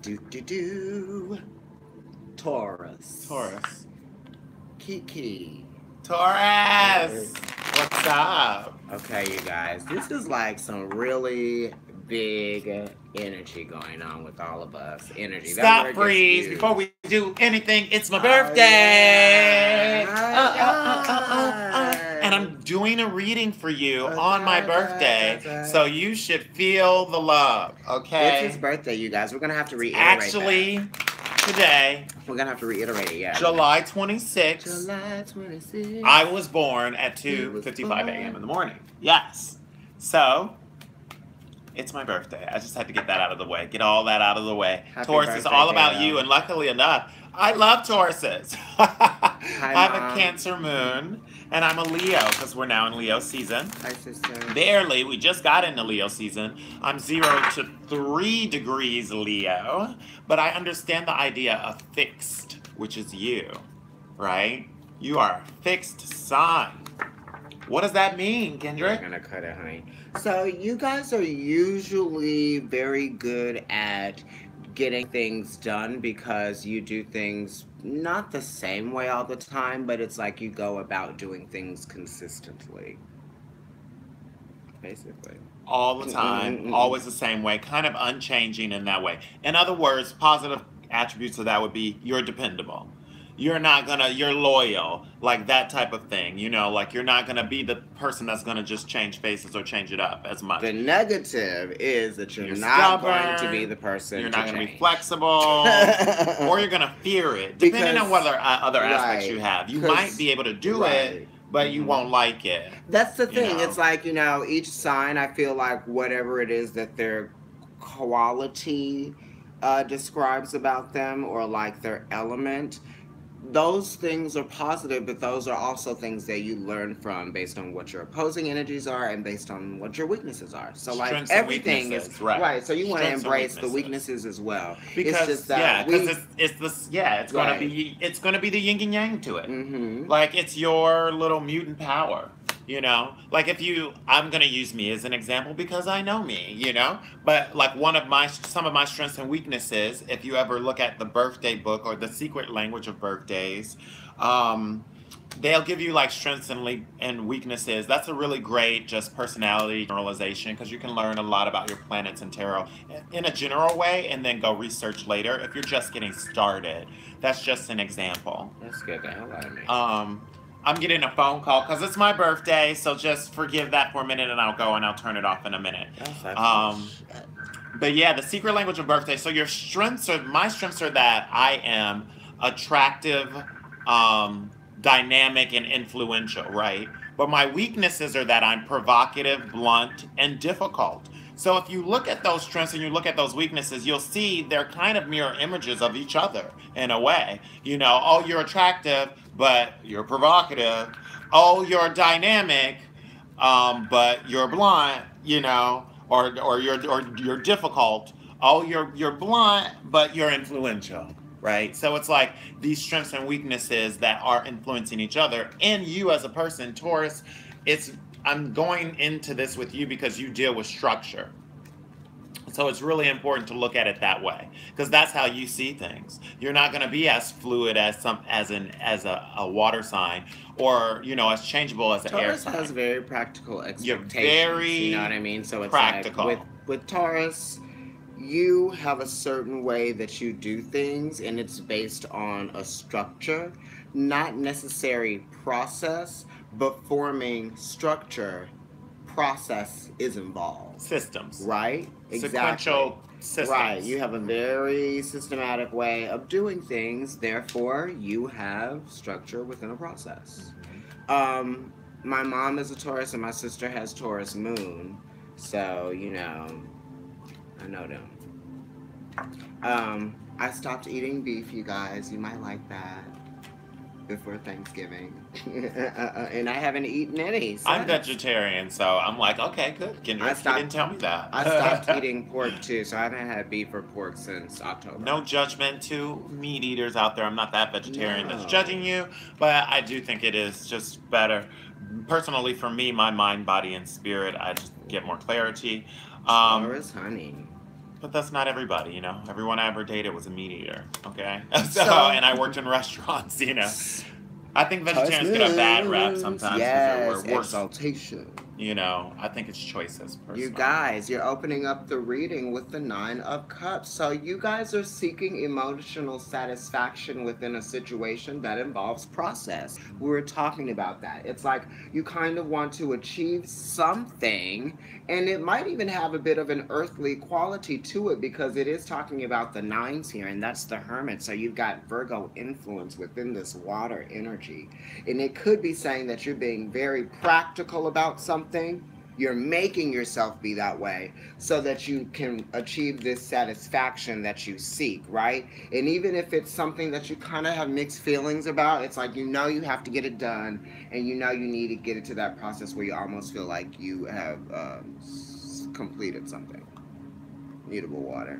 Do. Taurus. Taurus. Kiki. Taurus! What's up? Okay, you guys. This is like some really big energy going on with all of us. Energy. Stop, freeze. Before we do anything, it's my birthday. And I'm doing a reading for you on my birthday. So you should feel the love, okay? It's his birthday, you guys. We're going to have to reiterate Actually, today, we're going to have to reiterate it, yeah. July 26th. July 26th. I was born at 2:55 a.m. in the morning. Yes. So, it's my birthday. I just had to get that out of the way. Get all that out of the way. Taurus is all about you, and luckily enough, I love Tauruses. I have a Cancer moon, and I'm a Leo, because we're now in Leo season. Hi, sister. Barely. We just got into Leo season. I'm 0 to 3 degrees Leo, but I understand the idea of fixed, which is you, right? You are a fixed sign. What does that mean, Kendrick? I'm gonna cut it, honey. So you guys are usually very good at getting things done because you do things not the same way all the time, but it's like you go about doing things consistently. Basically. All the time, always the same way, kind of unchanging in that way. In other words, positive attributes of that would be you're dependable. You're loyal, like that type of thing, you know, like you're not gonna be the person that's gonna just change faces or change it up as much. The negative is that you're not going to be the person. You're not gonna be flexible, or you're gonna fear it, depending on what other aspects you have. You might be able to do it, but you won't like it. That's the thing. It's like, you know, each sign, I feel like whatever it is that their quality describes about them, or like their element, those things are positive, but those are also things that you learn from based on what your opposing energies are and based on what your weaknesses are. So like Strengths everything is right. So you want to embrace the weaknesses as well. Because it's just that it's gonna be the yin and yang to it. Like it's your little mutant power. You know, like I'm gonna use me as an example because I know me, you know. But like some of my strengths and weaknesses, if you ever look at the birthday book or the secret language of birthdays, they'll give you like strengths and weaknesses. That's a really great just personality generalization because you can learn a lot about your planets and tarot in a general way and then go research later if you're just getting started. That's just an example. That's good. The hell out of me. I'm getting a phone call because it's my birthday, so just forgive that for a minute and I'll go and I'll turn it off in a minute. But yeah, the secret language of birthday. So my strengths are that I am attractive, dynamic, and influential, right? But my weaknesses are that I'm provocative, blunt, and difficult. So if you look at those strengths and you look at those weaknesses, you'll see they're kind of mirror images of each other in a way. You know, oh, you're attractive, but you're provocative. Oh, you're dynamic, but you're blunt, you know, or you're difficult. Oh, you're blunt, but you're influential, right? So it's like these strengths and weaknesses that are influencing each other. And you as a person, Taurus, I'm going into this with you because you deal with structure. So it's really important to look at it that way because that's how you see things. You're not going to be as fluid as a water sign, or you know, as changeable as an air sign. Taurus has very practical expectations. You're very you know what I mean? So it's practical. Like with Taurus, you have a certain way that you do things, and it's based on a structure, not necessary process. But forming structure, process is involved. Systems. Right? Sequential systems. Right. You have a very systematic way of doing things. Therefore, you have structure within a process. My mom is a Taurus and my sister has Taurus moon. So, you know, I know them. I stopped eating beef, you guys. You might like that. Before Thanksgiving. And I haven't eaten any since. I'm vegetarian, so I'm like, okay, good. Kendrick, you didn't tell me that. I stopped eating pork too, so I haven't had beef or pork since October. No judgment to meat eaters out there. I'm not that vegetarian that's judging you, but I do think it is just better. Personally, for me, my mind, body, and spirit, I just get more clarity. Taurus honey. But that's not everybody, you know. Everyone I ever dated was a meat eater, okay? So, So, and I worked in restaurants, you know. I think vegetarians get a bad rap husbands, sometimes because they're yes, worse. exaltation. You know, I think it's choices You personally. guys, you're opening up the reading with the Nine of Cups. So, you guys are seeking emotional satisfaction within a situation that involves process. We were talking about that. It's like you kind of want to achieve something, and it might even have a bit of an earthly quality to it because it is talking about the nines here, and that's the Hermit. So, you've got Virgo influence within this water energy. And it could be saying that you're being very practical about something, you're making yourself be that way so that you can achieve this satisfaction that you seek, right? And even if it's something that you kind of have mixed feelings about, it's like you know you have to get it done, and you know you need to get it to that process where you almost feel like you have completed something. Mutable water.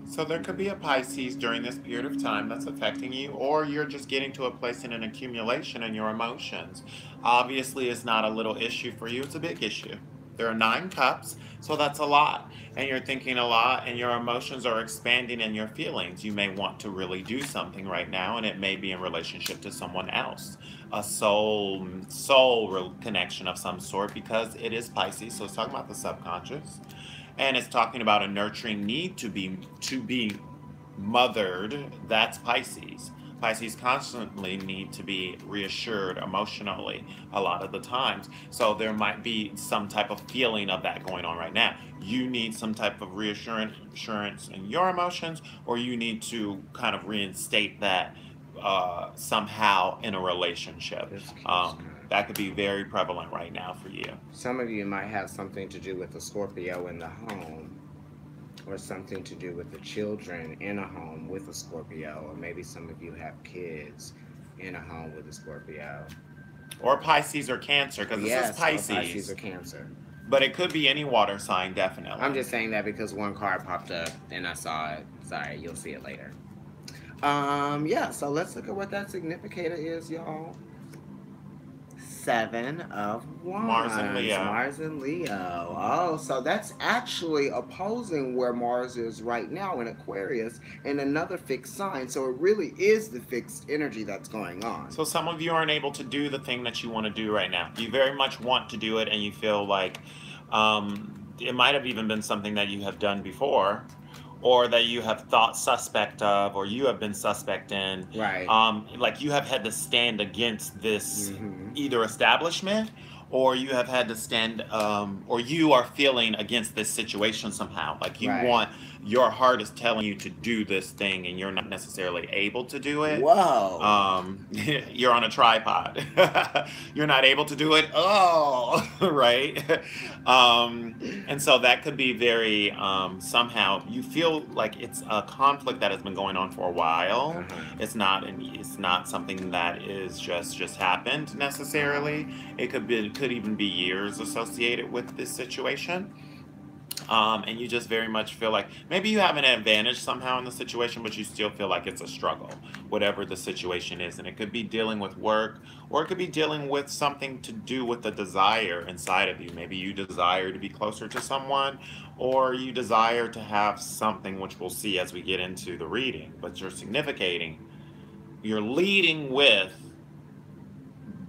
So there could be a Pisces during this period of time that's affecting you, or you're just getting to a place in an accumulation in your emotions. Obviously, it's not a little issue for you, it's a big issue. There are 9 cups, so that's a lot. And you're thinking a lot, and your emotions are expanding in your feelings. You may want to really do something right now, and it may be in relationship to someone else, a soul connection of some sort, because it is Pisces, so it's talking about the subconscious, and it's talking about a nurturing need to be mothered. That's Pisces. Pisces constantly need to be reassured emotionally a lot of the times. So there might be some type of feeling of that going on right now. You need some type of reassurance in your emotions, or you need to kind of reinstate that somehow in a relationship. This keeps kind That could be very prevalent right now for you. Some of you might have something to do with the Scorpio in the home, or something to do with the children in a home with a Scorpio, or maybe some of you have kids in a home with a Scorpio. Or Pisces or Cancer, because this is Yes, or Pisces or Pisces, Cancer. but it could be any water sign, I'm definitely. just saying that because one card popped up and I saw it. Sorry, you'll see it later. Yeah, so let's look at what that significator is, y'all. Seven of Mars and Wands, Leo. Mars and Leo. Oh, so that's actually opposing where Mars is right now in Aquarius in another fixed sign. So it really is the fixed energy that's going on. So some of you aren't able to do the thing that you want to do right now. You very much want to do it, and you feel like it might have even been something that you have done before, or that you have thought suspect of, or you have been suspect in. Right. Like you have had to stand against this Mm-hmm. either establishment, or you have had to stand, or you are feeling against this situation somehow. Like you Right. want, your heart is telling you to do this thing, and you're not necessarily able to do it. Whoa. You're on a tripod. You're not able to do it. Oh, right. And so that could be very, somehow you feel like it's a conflict that has been going on for a while. Uh-huh. It's not something that is just happened Uh-huh. necessarily. It could even be years associated with this situation. And you just very much feel like maybe you have an advantage somehow in the situation, but you still feel like it's a struggle, whatever the situation is. And it could be dealing with work, or it could be dealing with something to do with the desire inside of you. Maybe you desire to be closer to someone, or you desire to have something, which we'll see as we get into the reading, but you're significating, you're leading with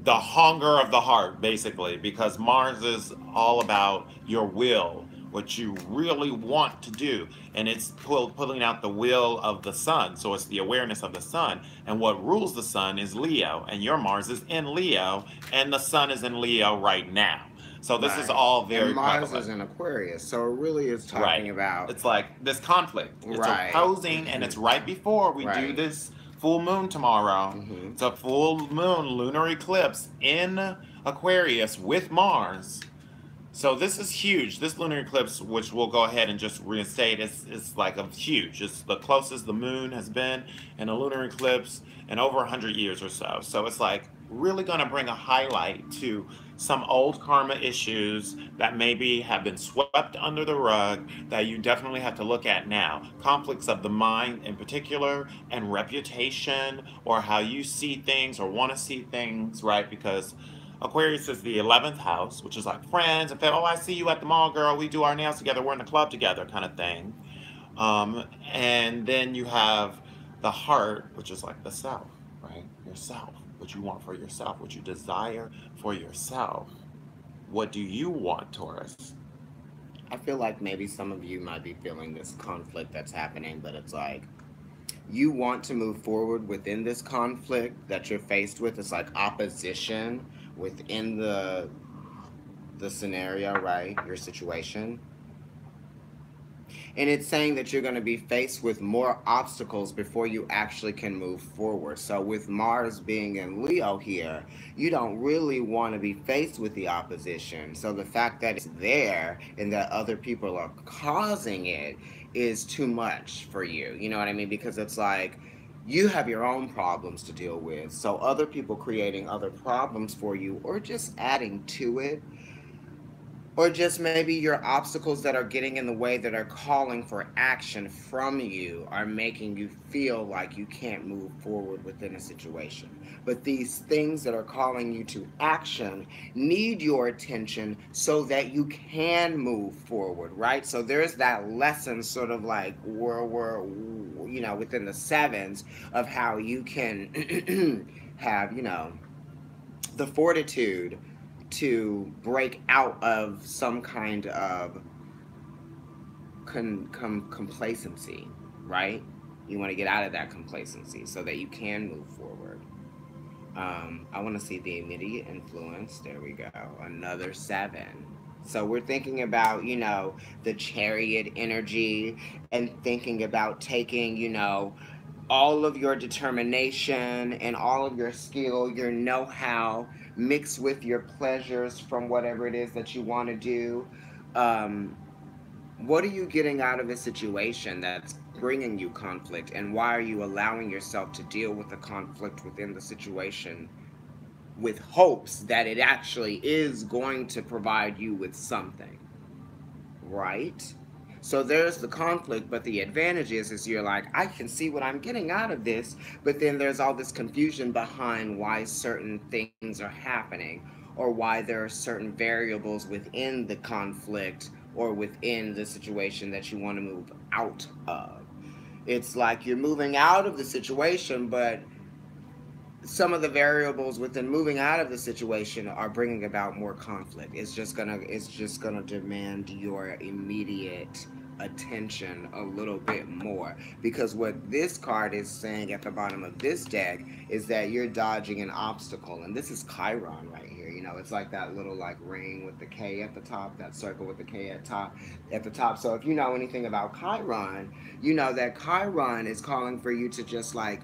the hunger of the heart, basically, because Mars is all about your will, what you really want to do, and it's pulling out the will of the sun. So it's the awareness of the sun, and what rules the sun is Leo, and your Mars is in Leo, and the sun is in Leo right now. So this is Right. all And very Mars is prevalent. in Aquarius. So it really is talking Right. about. It's like this conflict. It's Right. opposing, and it's right before we do Right. this full moon tomorrow. Mm-hmm. It's a full moon lunar eclipse in Aquarius with Mars. So this is huge. This lunar eclipse, which we'll go ahead and just reinstate, is like a huge. It's the closest the moon has been in a lunar eclipse in over 100 years or so. So it's like really going to bring a highlight to some old karma issues that maybe have been swept under the rug that you definitely have to look at now. Conflicts of the mind in particular, and reputation, or how you see things or want to see things, right? Because Aquarius is the 11th house, which is like friends. If they, oh, I see you at the mall, girl, we do our nails together, we're in the club together, kind of thing. And then you have the heart, which is like the self, right? Yourself, what you want for yourself, what you desire for yourself. What do you want, Taurus? I feel like maybe some of you might be feeling this conflict that's happening, but it's like you want to move forward within this conflict that you're faced with. It's like opposition within the scenario, right? Your situation. And it's saying that you're going to be faced with more obstacles before you actually can move forward. So, with Mars being in Leo here, you don't really want to be faced with the opposition. So, the fact that it's there and that other people are causing it is too much for you. You know what I mean? Because it's like you have your own problems to deal with. So, other people creating other problems for you or just adding to it, or just maybe your obstacles that are getting in the way that are calling for action from you are making you feel like you can't move forward within a situation. But these things that are calling you to action need your attention so that you can move forward, right? So there's that lesson, sort of like where we're, within the sevens, of how you can have, the fortitude to break out of some kind of complacency, right? You want to get out of that complacency so that you can move forward. I want to see the immediate influence. There we go. Another seven. So we're thinking about, the chariot energy and thinking about taking, all of your determination and all of your skill, your know how, mixed with your pleasures from whatever it is that you want to do. Um, what are you getting out of a situation that's bringing you conflict, and why are you allowing yourself to deal with the conflict within the situation with hopes that it actually is going to provide you with something, right? So there's the conflict, but the advantage is you're like, I can see what I'm getting out of this, but then there's all this confusion behind why certain things are happening, or why there are certain variables within the conflict or within the situation that you want to move out of. It's like you're moving out of the situation, but some of the variables within moving out of the situation are bringing about more conflict. It's just gonna demand your immediate attention a little bit more, because what this card is saying at the bottom of this deck is that you're dodging an obstacle, and this is Chiron right here. It's like that little like ring with the K at the top, that circle with the K at the top. So if you know anything about Chiron, you know that Chiron is calling for you to just like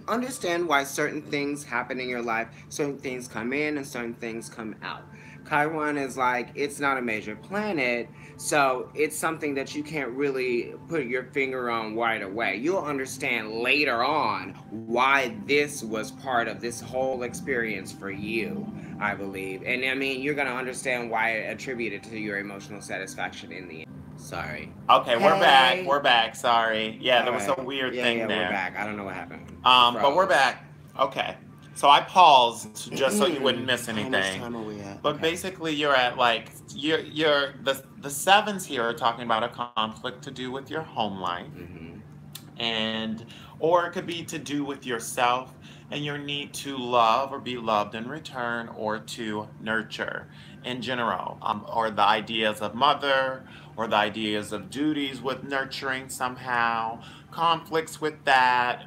understand why certain things happen in your life, certain things come in and certain things come out. Chiron is like, it's not a major planet, so it's something that you can't really put your finger on right away. You'll understand later on why this was part of this whole experience for you, I believe. And I mean, you're going to understand why it attributed to your emotional satisfaction in the end. Sorry. Okay, we're back. Hey. We're back. Sorry. Yeah, there was a Okay. weird Yeah, thing yeah, we're there. back. I don't know what happened. It But we're froze. back. Okay. So I paused just so you wouldn't miss How much anything. time are we at? But Okay. basically, you're at like the sevens here are talking about a conflict to do with your home life, Mm-hmm. and or it could be to do with yourself and your need to love or be loved in return, or to nurture in general, or the ideas of mother, or the ideas of duties with nurturing somehow, conflicts with that,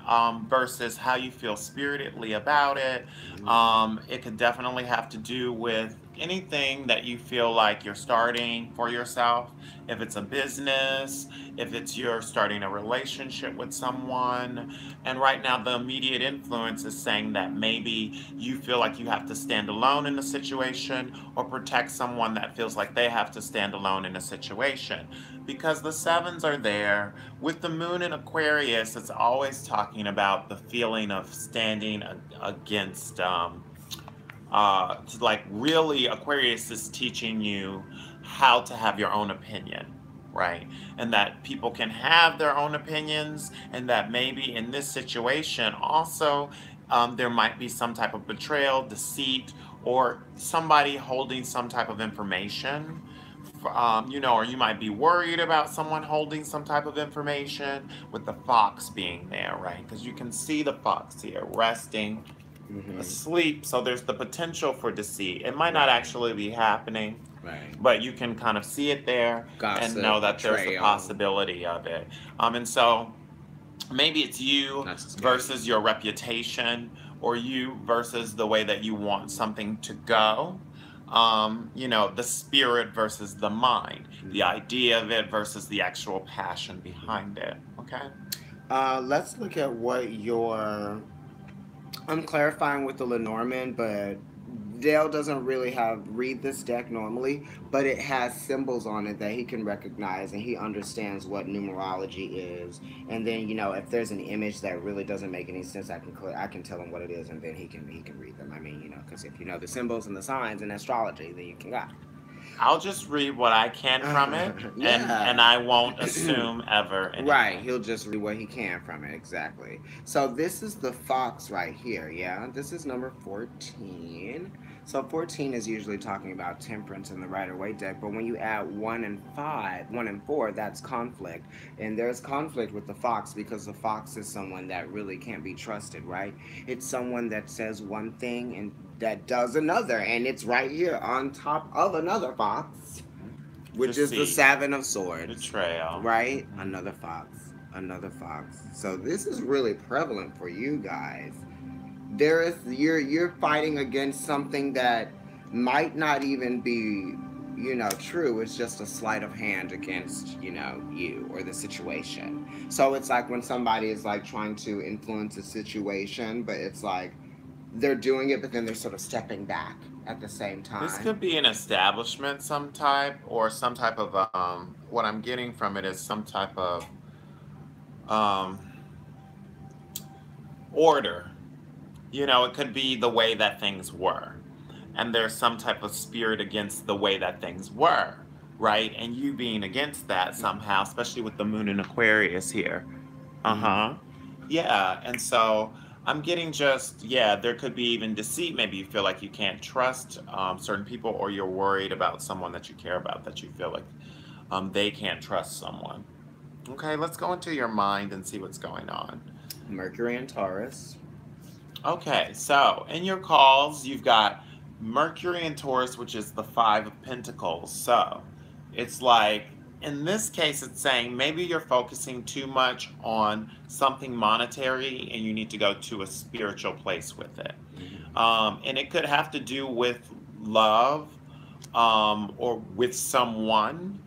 versus how you feel spiritedly about it. It could definitely have to do with anything that you feel like you're starting for yourself. If it's a business, if it's you're starting a relationship with someone. And right now, the immediate influence is saying that maybe you feel like you have to stand alone in a situation, or protect someone that feels like they have to stand alone in a situation. Because the sevens are there. With the moon in Aquarius, it's always talking about the feeling of standing against. Like really, Aquarius is teaching you how to have your own opinion, right? And that people can have their own opinions, and that maybe in this situation also there might be some type of betrayal, deceit, or somebody holding some type of information. Or you might be worried about someone holding some type of information with the fox being there, right? Because you can see the fox here resting, Mm-hmm. asleep. So there's the potential for deceit. It might not Right. actually be happening, Right. but you can kind of see it there and know Gossip, that there's the betrayal. possibility of it. And so maybe it's you Not so scary. versus your reputation, or you versus the way that you want something to go. The spirit versus the mind, the Mm-hmm. idea of it versus the actual passion behind it. Okay. Let's look at what your. I'm clarifying with the Lenormand, but Dale doesn't really have read this deck normally, but it has symbols on it that he can recognize, and he understands what numerology is. And then if there's an image that really doesn't make any sense, I can tell him what it is, and then he can read them. I mean, because if you know the symbols and the signs in astrology, then you can go. I'll just read what I can from it, and Yeah. I won't assume ever Right, anything. he'll just read what he can from it, exactly. So this is the fox right here, yeah? This is number 14. So 14 is usually talking about temperance in the Rider-Waite deck, but when you add 1 and 5, 1 and 4, that's conflict. And there's conflict with the fox because the fox is someone that really can't be trusted, right? It's someone that says one thing and that does another, and it's right here on top of another fox, which is the Deceit, Seven of Swords, betrayal. right? Hmm. Another fox, another fox. So this is really prevalent for you guys. You're fighting against something that might not even be, true. It's just a sleight of hand against, you or the situation. So it's like when somebody is like trying to influence a situation, but it's like they're doing it, but then they're sort of stepping back at the same This time. could be an establishment, some type, or some type of. What I'm getting from it is some type of um, order. It could be the way that things were, and there's some type of spirit against the way that things were, right? And you being against that somehow, especially with the moon in Aquarius here. Uh Mm-hmm. huh. Yeah, and so I'm getting just, yeah, there could be even deceit. Maybe you feel like you can't trust certain people, or you're worried about someone that you care about, that you feel like they can't trust someone. Okay, let's go into your mind and see what's going on. Mercury and Taurus. Okay, so in your calls, you've got Mercury and Taurus, which is the Five of Pentacles. So it's like, in this case, it's saying maybe you're focusing too much on something monetary and you need to go to a spiritual place with it. Mm-hmm. And it could have to do with love, or with someone.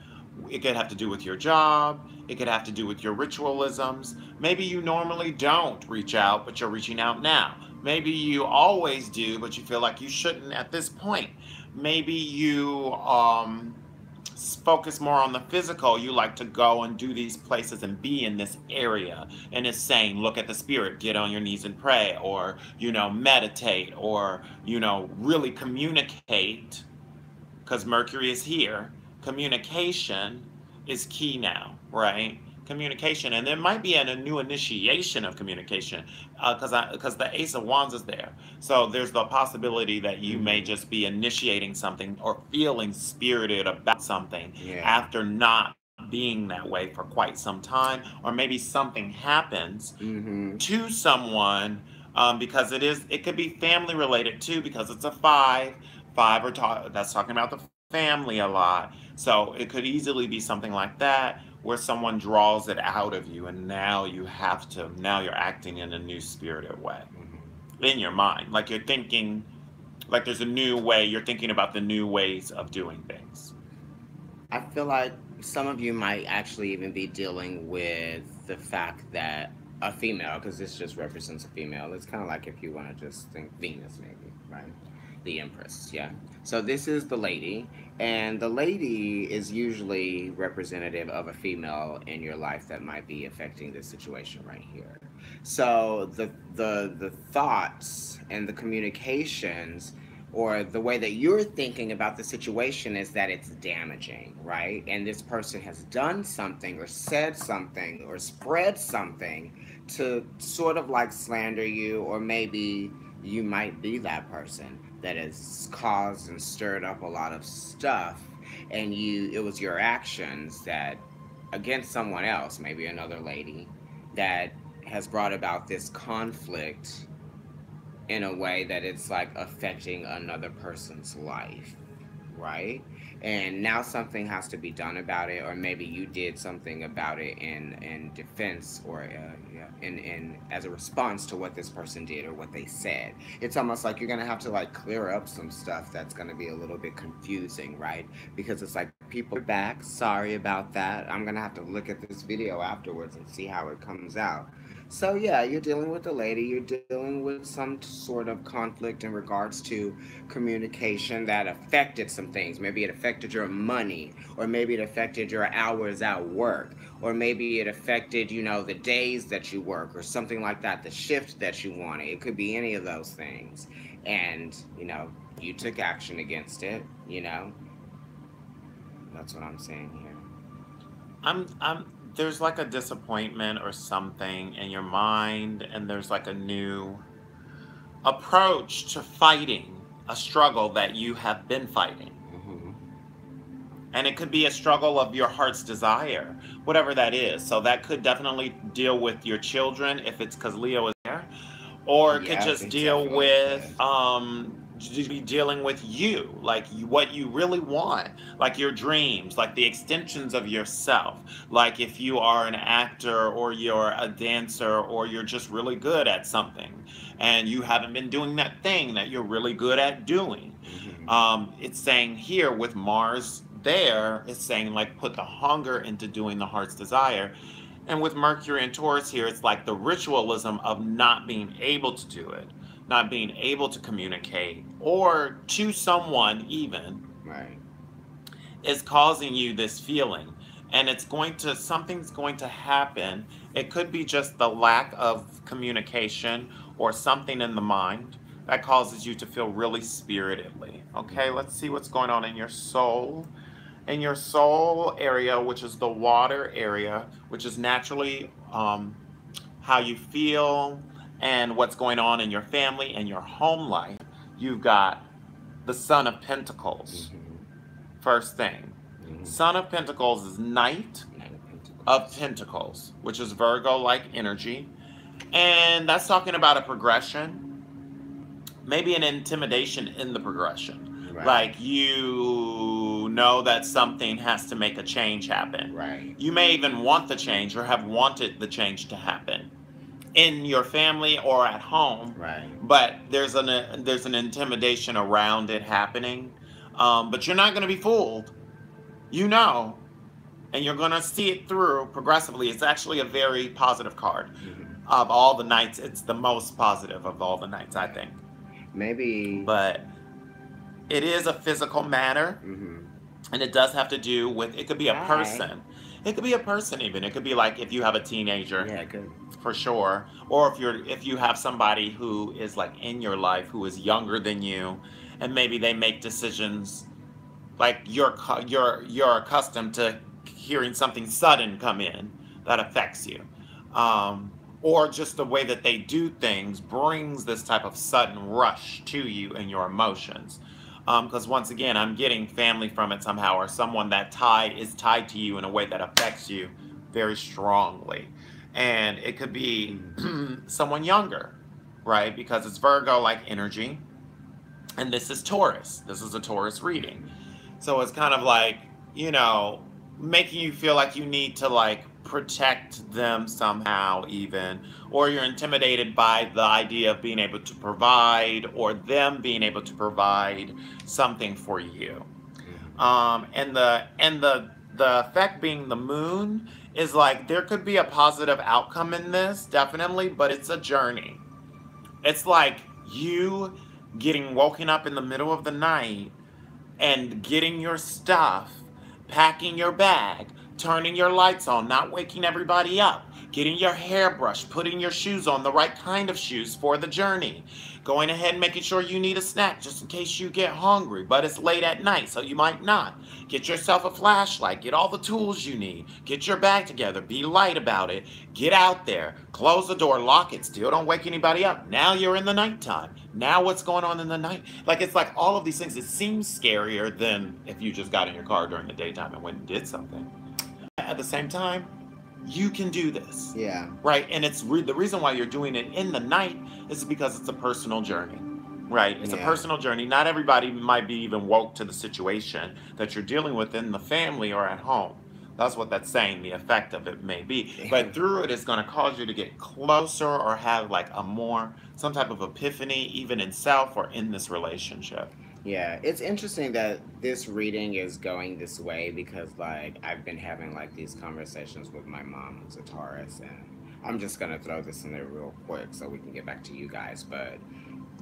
It could have to do with your job. It could have to do with your ritualisms. Maybe you normally don't reach out, but you're reaching out now. Maybe you always do, but you feel like you shouldn't at this point. Maybe you focus more on the physical. You like to go and do these places and be in this area. And it's saying, look at the spirit, get on your knees and pray, or, meditate, or, really communicate, because Mercury is here. Communication is key now, right? Communication, and there might be a new initiation of communication, because the Ace of Wands is there. So there's the possibility that you may Mm-hmm. just be initiating something or feeling spirited about something Yeah. after not being that way for quite some time, or maybe something happens Mm-hmm. to someone, because it could be family related too, because it's a five. That's talking about the family a lot. So it could easily be something like that, where someone draws it out of you, and now you're acting in a new spirited way Mm-hmm. in your mind, like you're thinking, like there's a new way you're thinking about the new ways of doing things. I feel like some of you might actually even be dealing with the fact that a female, because this just represents a female. It's kind of like if you want to just think Venus, maybe, right? The Empress, yeah. So this is the lady, and the lady is usually representative of a female in your life that might be affecting this situation right here. So the thoughts and the communications or the way that you're thinking about the situation is that it's damaging, right? And this person has done something or said something or spread something to sort of like slander you, or maybe you might be that person. that has caused and stirred up a lot of stuff, and it was your actions that against someone else, maybe another lady, that has brought about this conflict in a way that it's like affecting another person's life, right? And now something has to be done about it, or maybe you did something about it in defense, or yeah, in as a response to what this person did or what they said. It's almost like you're gonna have to like clear up some stuff that's gonna be a little bit confusing, right? Because it's like, people are back. Sorry about that. I'm gonna have to look at this video afterwards and see how it comes out. So yeah, you're dealing with a lady. You're dealing with some sort of conflict in regards to communication that affected some things. Maybe it affected your money, or maybe it affected your hours at work, or maybe it affected, the days that you work, or something like that, the shift that you wanted. It could be any of those things. And, you took action against it. That's what I'm saying here. I'm there's like a disappointment or something in your mind, and there's like a new approach to fighting a struggle that you have been fighting. Hmm. And it could be a struggle of your heart's desire, whatever that is. So that could definitely deal with your children if it's because Leo is there, or it could Yes, just it deal definitely with could. be dealing with you, like what you really want, like your dreams, like the extensions of yourself. Like if you are an actor, or you're a dancer, or you're just really good at something and you haven't been doing that thing that you're really good at doing. Hmm. It's saying here with Mars there, it's saying like put the hunger into doing the heart's desire. And with Mercury and Taurus here, it's like the ritualism of not being able to do it, not being able to communicate, or to someone even, Right. is causing you this feeling. And something's going to happen. It could be just the lack of communication, or something in the mind that causes you to feel really spiritedly. Okay, Hmm. let's see what's going on in your soul. In your soul area, which is the water area, which is naturally how you feel and what's going on in your family and your home life, you've got the Son of Pentacles. Hmm. First thing, Hmm. Son of Pentacles is Knight Nine of of Pentacles. Pentacles, which is Virgo like energy. And that's talking about a progression, maybe an intimidation in the progression. Right. Like you know that something has to make a change happen. Right. You may even want the change, or have wanted the change to happen in your family or at home, Right. but there's an intimidation around it happening. But you're not going to be fooled, you know, and you're going to see it through progressively. It's actually a very positive card. Hmm. Of all the nights, it's the most positive of all the nights, I Right. think. Maybe. But it is a physical matter, Hmm. and it does have to do with, it could be a Hi. person. It could be a person even. It could be like if you have a teenager, Yeah, good. for sure, or if you have somebody who is like in your life who is younger than you, and maybe they make decisions like you're accustomed to hearing something sudden come in that affects you, um, or just the way that they do things brings this type of sudden rush to you and your emotions. Because once again, I'm getting family from it somehow, or someone that is tied to you in a way that affects you very strongly, and it could be Mm. someone younger, right? Because it's Virgo like energy, and this is Taurus. This is a Taurus reading. Hmm. So it's kind of like, you know, making you feel like you need to like protect them somehow, even, or you're intimidated by the idea of being able to provide, or them being able to provide something for you. Hmm. And the effect being the moon is like there could be a positive outcome in this, definitely, but it's a journey. It's like you getting woken up in the middle of the night and getting your stuff, packing your bag, turning your lights on, not waking everybody up, getting your hair brushed, putting your shoes on, the right kind of shoes for the journey, going ahead and making sure you need a snack just in case you get hungry, but it's late at night, so you might not. Get yourself a flashlight, get all the tools you need, get your bag together, be light about it, get out there, close the door, lock it, still don't wake anybody up. Now you're in the nighttime. Now what's going on in the night? Like, it's like all of these things, it seems scarier than if you just got in your car during the daytime and went and did something. At the same time, you can do this. Yeah. Right? And it's the reason why you're doing it in the night is because it's a personal journey. Right? It's a personal journey. Not everybody might be even woke to the situation that you're dealing with in the family or at home. That's what that's saying, the effect of it may be. But through it, it's going to cause you to get closer or have like some type of epiphany, even in self or in this relationship. Yeah, it's interesting that this reading is going this way because, like, I've been having, like, these conversations with my mom, who's a Taurus, and I'm just going to throw this in there real quick so we can get back to you guys. But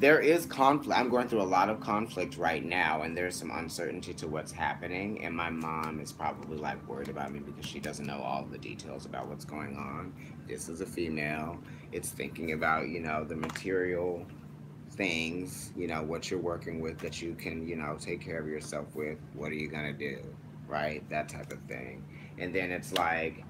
there is conflict. I'm going through a lot of conflict right now, and there's some uncertainty to what's happening, and my mom is probably, like, worried about me because she doesn't know all the details about what's going on. This is a female. It's thinking about, the material things, what you're working with that you can, take care of yourself with. What are you going to do? Right? That type of thing. And then it's like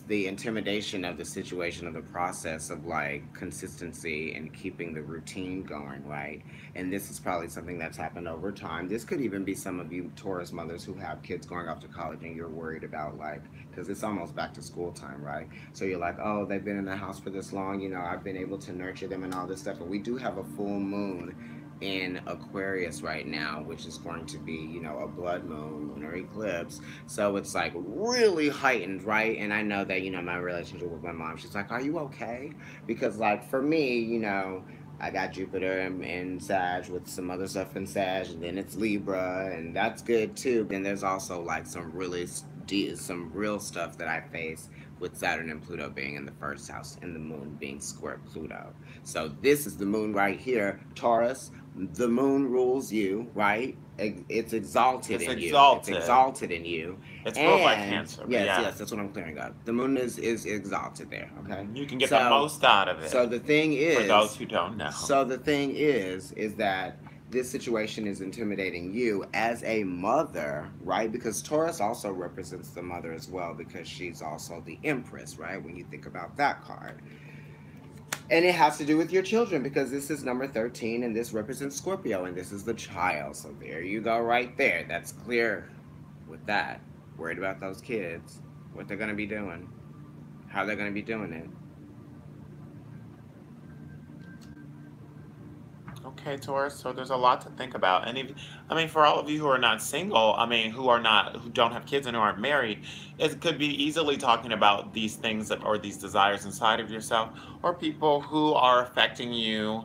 the intimidation of the situation, of the process of like consistency and keeping the routine going, right? And this is probably something that's happened over time. This could even be some of you Taurus mothers who have kids going off to college and you're worried about, like, because it's almost back to school time, right? So you're like, oh, they've been in the house for this long, I've been able to nurture them and all this stuff. But we do have a full moon in Aquarius right now, which is going to be, a blood moon, lunar eclipse. So it's like really heightened, right? And I know that, my relationship with my mom, she's like, are you okay? Because, like, for me, I got Jupiter in Sag with some other stuff in Sag, and then it's Libra, and that's good too. Then there's also like some real stuff that I face with Saturn and Pluto being in the first house and the moon being square Pluto. So this is the moon right here, Taurus. The moon rules you, right? It's exalted in you. It's exalted in you. It's ruled by Cancer. Yes, that's what I'm clearing up. The moon is exalted there. Okay, you can get the most out of it. So the thing is, for those who don't know. So the thing is that this situation is intimidating you as a mother, right? Because Taurus also represents the mother as well, because she's also the Empress, right? When you think about that card. And it has to do with your children, because this is number 13 and this represents Scorpio and this is the child. So there you go right there. That's clear with that. Worried about those kids, what they're going to be doing, how they're going to be doing it. Okay, Taurus. So there's a lot to think about, and for all of you who are not single, who don't have kids and who aren't married, it could be easily talking about these things or these desires inside of yourself, or people who are affecting you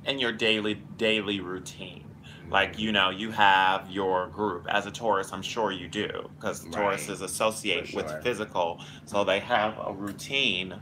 in your daily routine. Like, you have your group. As a Taurus, I'm sure you do, because Taurus is associated with physical, so they have a routine.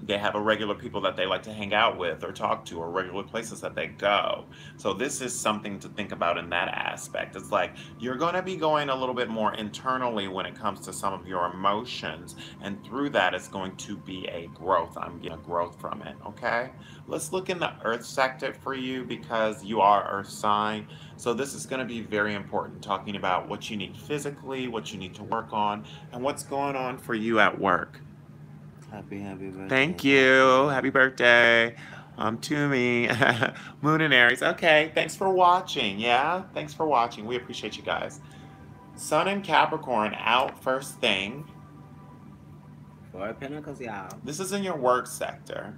They have a regular people that they like to hang out with or talk to, or regular places that they go. So this is something to think about in that aspect. It's like you're going to be going a little bit more internally when it comes to some of your emotions, and through that it's going to be a growth. I'm getting a growth from it, okay? Let's look in the Earth sector for you, because you are Earth sign. So this is going to be very important, talking about what you need physically, what you need to work on, and what's going on for you at work. Happy birthday. Thank you. Happy birthday. To me. Moon and Aries. Okay, thanks for watching. Yeah, thanks for watching. We appreciate you guys. Sun and Capricorn out first thing. 4 of Pentacles, y'all. This is in your work sector.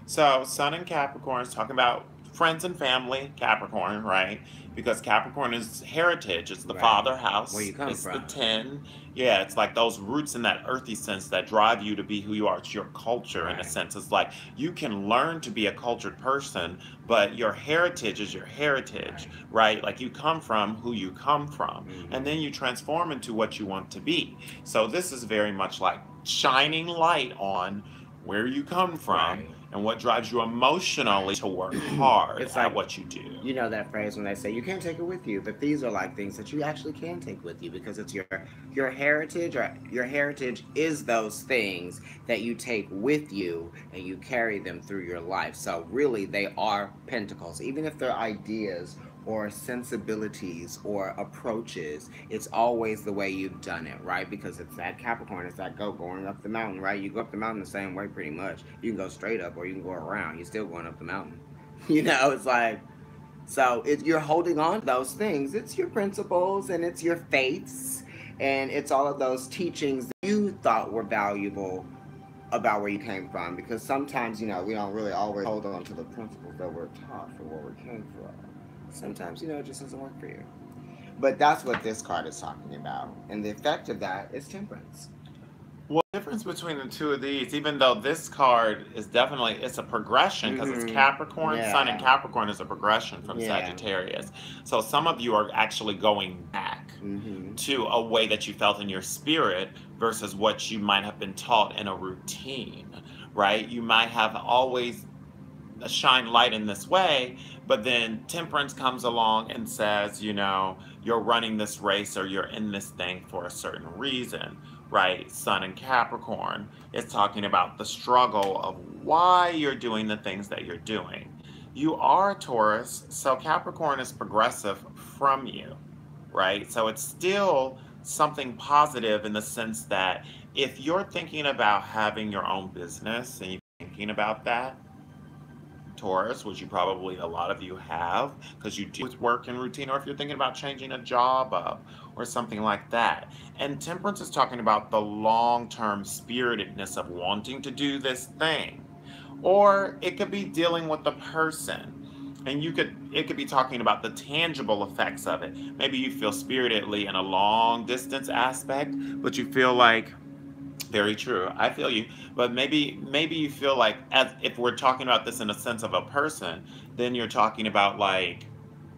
So Sun and Capricorn is talking about friends and family, Capricorn, right? Because Capricorn is heritage. It's the father house. Where you come it's from. The 10. Yeah, it's like those roots in that earthy sense that drive you to be who you are. It's your culture in a sense. It's like you can learn to be a cultured person, but your heritage is your heritage, right? Like you come from who you come from, and then you transform into what you want to be. So this is very much like shining light on where you come from and what drives you emotionally to work hard It's at like, what you do. you know that phrase when they say you can't take it with you, but these are like things that you actually can take with you because it's your heritage, or your heritage is those things that you take with you and you carry them through your life. So really they are pentacles, even if they're ideas or sensibilities or approaches. It's always the way you've done it, right? Because it's that Capricorn, it's that goat going up the mountain, right? You go up the mountain the same way pretty much. You can go straight up or you can go around, you're still going up the mountain. It's like, so you're holding on to those things. It's your principles and it's your faiths and it's all of those teachings that you thought were valuable about where you came from. Because sometimes, we don't really always hold on to the principles that we're taught for where we came from. Sometimes, it just doesn't work for you. But that's what this card is talking about. And the effect of that is temperance. Well, the difference between the two of these, even though this card is definitely, it's a progression because it's Capricorn, Sun in Yeah. Capricorn is a progression from Yeah. Sagittarius. So some of you are actually going back to a way that you felt in your spirit versus what you might have been taught in a routine, right? You might have always shine light in this way, but then temperance comes along and says, you're running this race or you're in this thing for a certain reason, right? Sun and Capricorn is talking about the struggle of why you're doing the things that you're doing. You are a Taurus, so Capricorn is progressive from you, right? So it's still something positive in the sense that if you're thinking about having your own business and you're thinking about that, Taurus, which you probably a lot of you have because you do with work and routine, or if you're thinking about changing a job up or something like that. And temperance is talking about the long-term spiritedness of wanting to do this thing. Or it could be dealing with the person. And it could be talking about the tangible effects of it. Maybe you feel spiritedly in a long distance aspect, but you feel like very true. I feel you. But maybe you feel like as if we're talking about this in a sense of a person, then you're talking about like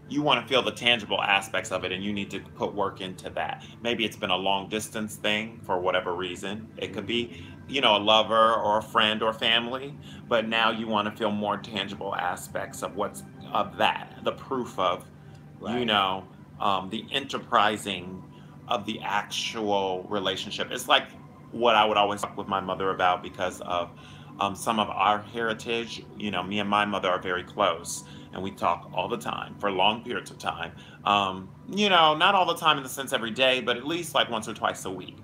you want to feel the tangible aspects of it and you need to put work into that. Maybe it's been a long distance thing for whatever reason. It could be, a lover or a friend or family, but now you want to feel more tangible aspects of what's of that, the proof of, you Right. know, the enterprising of the actual relationship. It's like what I would always talk with my mother about because of some of our heritage. Me and my mother are very close and we talk all the time for long periods of time. Not all the time in the sense every day, but at least like once or twice a week.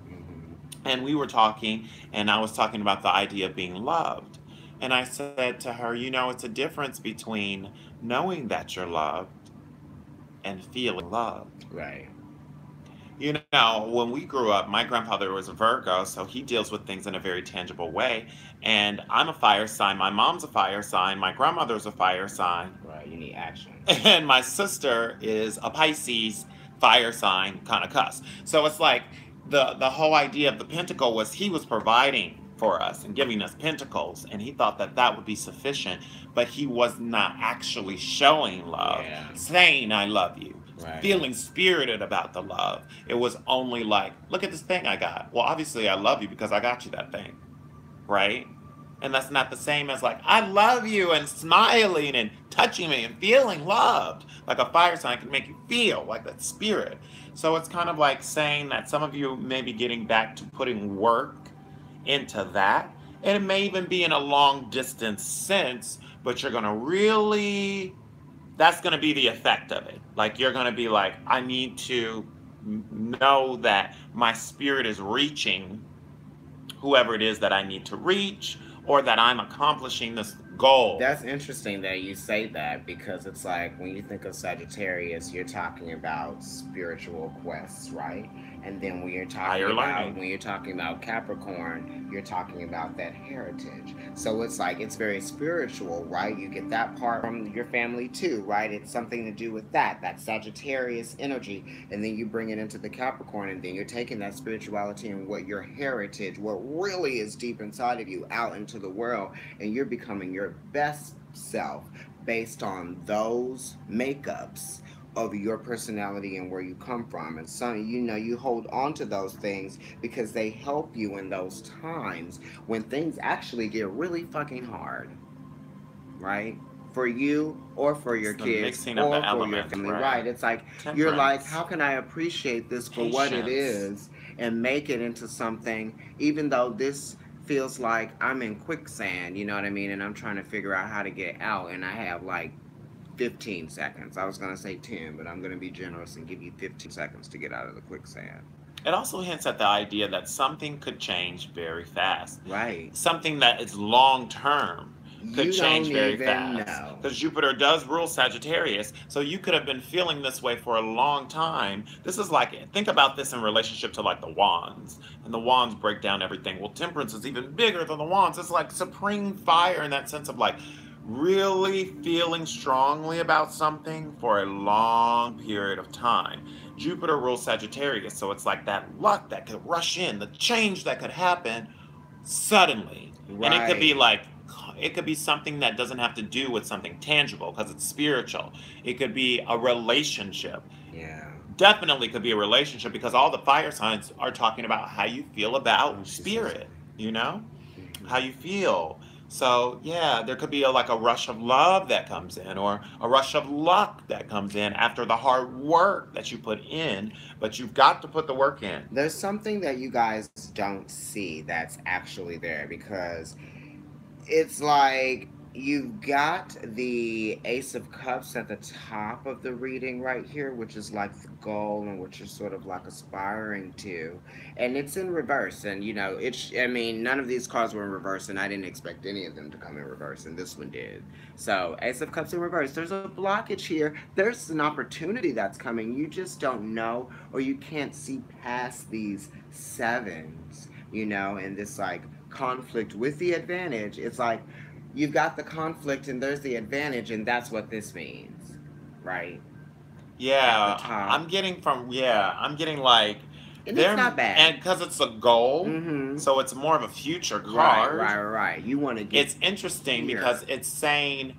And we were talking, and I was talking about the idea of being loved. And I said to her, it's a difference between knowing that you're loved and feeling loved. Right. When we grew up, my grandfather was a Virgo, so he deals with things in a very tangible way. And I'm a fire sign. My mom's a fire sign. My grandmother's a fire sign. Right. You need action. And my sister is a Pisces fire sign kind of cuss. So it's like the whole idea of the pentacle was he was providing for us and giving us pentacles, and he thought that that would be sufficient, but he was not actually showing love, Yeah. saying I love you, Right. feeling spirited about the love. It was only like, look at this thing I got. Well, obviously I love you because I got you that thing, right? And that's not the same as like, I love you and smiling and touching me and feeling loved. Like a fire sign can make you feel like that spirit. So it's kind of like saying that some of you may be getting back to putting work into that. And it may even be in a long distance sense, but you're going to really, that's going to be the effect of it. Like you're going to be like, I need to know that my spirit is reaching whoever it is that I need to reach or that I'm accomplishing this goal. That's interesting that you say that because it's like when you think of Sagittarius, you're talking about spiritual quests, right? And then Higher learning. when you're talking about Capricorn, you're talking about that heritage. So it's like it's very spiritual, right? You get that part from your family too, right? It's something to do with that Sagittarius energy, and then you bring it into the Capricorn, and then you're taking that spirituality and what your heritage, what really is deep inside of you, out into the world, and you're becoming your best self based on those makeups of your personality and where you come from. And some, you hold on to those things because they help you in those times when things actually get really fucking hard. right? For you or for It's your the kids mixing of or the for your elements, family, right? right? It's like you're like, Temperance, how can I appreciate this for what it patience. is and make it into something, even though this feels like I'm in quicksand, you know what I mean? And I'm trying to figure out how to get out, and I have like 15 seconds. I was going to say 10, but I'm going to be generous and give you 15 seconds to get out of the quicksand. It also hints at the idea that something could change very fast. Right. Something that is long term could You change don't very even fast. know. Because Jupiter does rule Sagittarius, so you could have been feeling this way for a long time. This is like, think about this in relationship to like the wands. And the wands break down everything. Well, temperance is even bigger than the wands. It's like supreme fire in that sense of like really feeling strongly about something for a long period of time. Jupiter rules Sagittarius, so it's like that luck that could rush in, the change that could happen suddenly. And it could be Right. like, it could be something that doesn't have to do with something tangible because it's spiritual. It could be a relationship. Yeah. Definitely could be a relationship because all the fire signs are talking about how you feel Oh, about she says spirit, that. you know? How Hmm. you feel. So, yeah, there could be like a rush of love that comes in or a rush of luck that comes in after the hard work that you put in, but you've got to put the work in. There's something that you guys don't see that's actually there because it's like you've got the Ace of Cups at the top of the reading right here, which is like the goal and what you're sort of like aspiring to. And it's in reverse. And, you know, I mean, none of these cards were in reverse, and I didn't expect any of them to come in reverse, and this one did. So, Ace of Cups in reverse. There's a blockage here. There's an opportunity that's coming. You just don't know, or you can't see past these sevens, you know, and this like conflict with the advantage. It's like you've got the conflict and there's the advantage, and that's what this means, right? At the Yeah, top. I'm getting like, And it's there, not bad. and because it's a goal, Mm-hmm. so it's more of a future Right, card. right, right. You want to get It's interesting because here. it's saying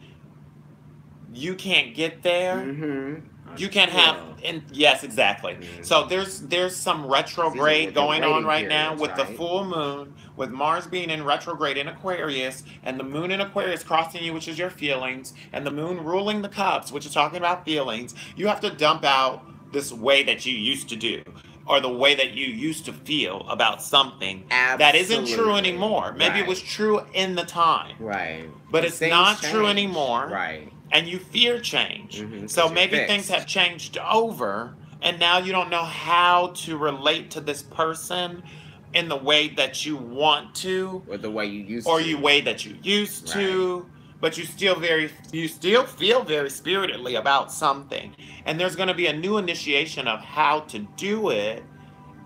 you can't get there. Mm-hmm. You can have, Still. and yes, exactly. So Mm-hmm. there's some These are retrograde the going on waiting right now periods, with the right? full moon, with Mars being in retrograde in Aquarius, and the moon in Aquarius crossing you, which is your feelings, and the moon ruling the cups, which is talking about feelings. You have to dump out this way that you used to do, or the way that you used to feel about something that isn't true Absolutely. anymore. Maybe it was Right. true in the time, Right. but Because it's things not true change. anymore, Right. and you fear change. So Because you're maybe things have fixed. changed over, and now you don't know how to relate to this person in the way that you want to, Or the way you used or the to. way that you used Right. to, but you still feel very spiritedly about something. And there's going to be a new initiation of how to do it,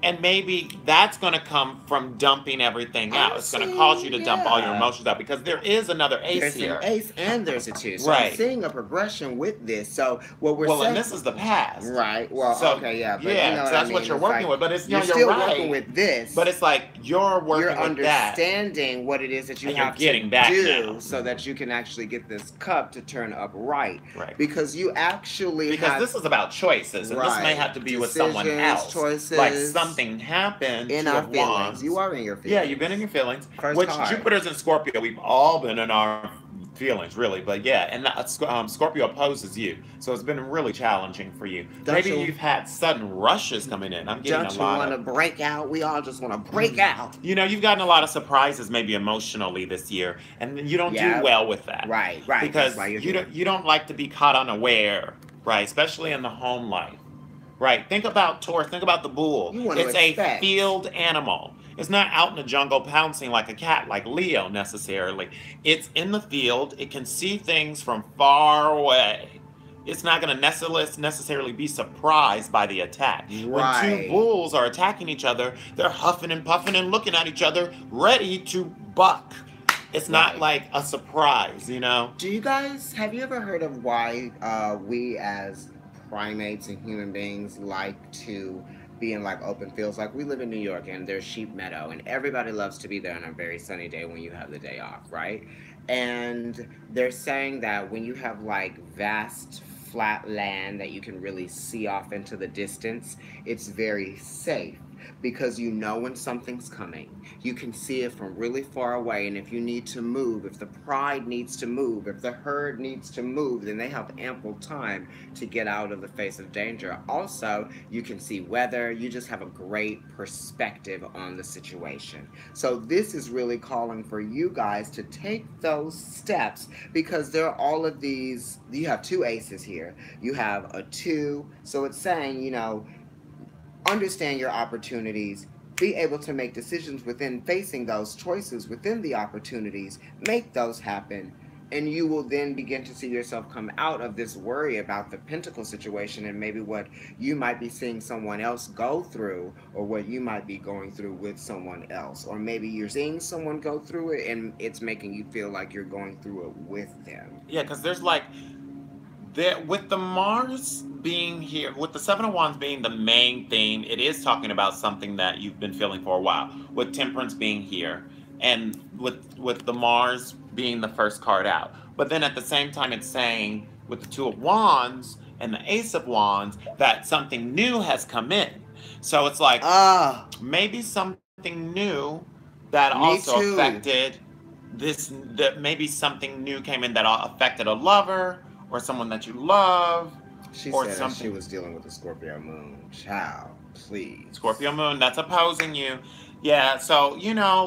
and maybe that's going to come from dumping everything out. I'm It's going to cause you seeing, to dump all your yeah. emotions out because there is another ace There's an here. ace and there's a two. So I'm Right. seeing a progression with this. So what we're Well, and saying, this is the past. right? Well, So, okay, yeah, but you yeah, know so what I that's what mean. you're It's working like with. But it's, you're you're still working right. with But this. it's like you're You're working with that understanding what it is that you and you're have to getting back do now. so that you can actually get this cup to turn upright. Right. Because you actually Because have this is about choices, and this may right have to be with someone decisions, else. Like choices, something happened, in Two our of feelings. You Wands. are in your Yeah, you've been in feelings. your feelings, First which card. Jupiter's in Scorpio. We've all been in our feelings, really. But yeah, and Scorpio opposes you. So it's been really challenging for you. Don't Maybe you you've had sudden rushes coming in. I'm getting a don't you lot want of, to break out? We all just want to break out. you know, you've gotten a lot of surprises maybe emotionally this year, and you don't do Yeah. well with that Right, right. That's why because you're you here. don't like to be caught unaware, right? Especially in the home life. Right. Think about Taurus. Think about the bull. You want to It's a expect. field animal. It's not out in the jungle pouncing like a cat, like Leo necessarily. It's in the field. It can see things from far away. It's not going to necessarily be surprised by the attack. When two Right. bulls are attacking each other, they're huffing and puffing and looking at each other, ready to buck. It's not Right. like a surprise, you know? Do you guys have you ever heard of why we as primates and human beings like to be in like open fields? Like we live in New York and there's sheep meadow and everybody loves to be there on a very sunny day when you have the day off, right? And they're saying that when you have like vast flat land that you can really see off into the distance, it's very safe. because you know when something's coming. You can see it from really far away, and if you need to move, if the pride needs to move, if the herd needs to move, then they have ample time to get out of the face of danger. Also, you can see weather. You just have a great perspective on the situation. So this is really calling for you guys to take those steps, because there are all of these. You have two aces here. You have a two, so it's saying, understand your opportunities, be able to make decisions within facing those choices within the opportunities, make those happen, and you will then begin to see yourself come out of this worry about the pentacle situation and maybe what you might be seeing someone else go through, or what you might be going through with someone else, or maybe you're seeing someone go through it and it's making you feel like you're going through it with them. Yeah, because there's like there with the Mars being here, with the Seven of Wands being the main theme, it is talking about something that you've been feeling for a while. With Temperance being here, and with the Mars being the first card out. But then at the same time, it's saying with the Two of Wands and the Ace of Wands that something new has come in. So it's like Ah, maybe something new that me also too. affected this, that maybe something new came in that affected a lover or someone that you love She or said that she something. was dealing with the Scorpio moon. Child, please. Scorpio moon, that's opposing you. Yeah, so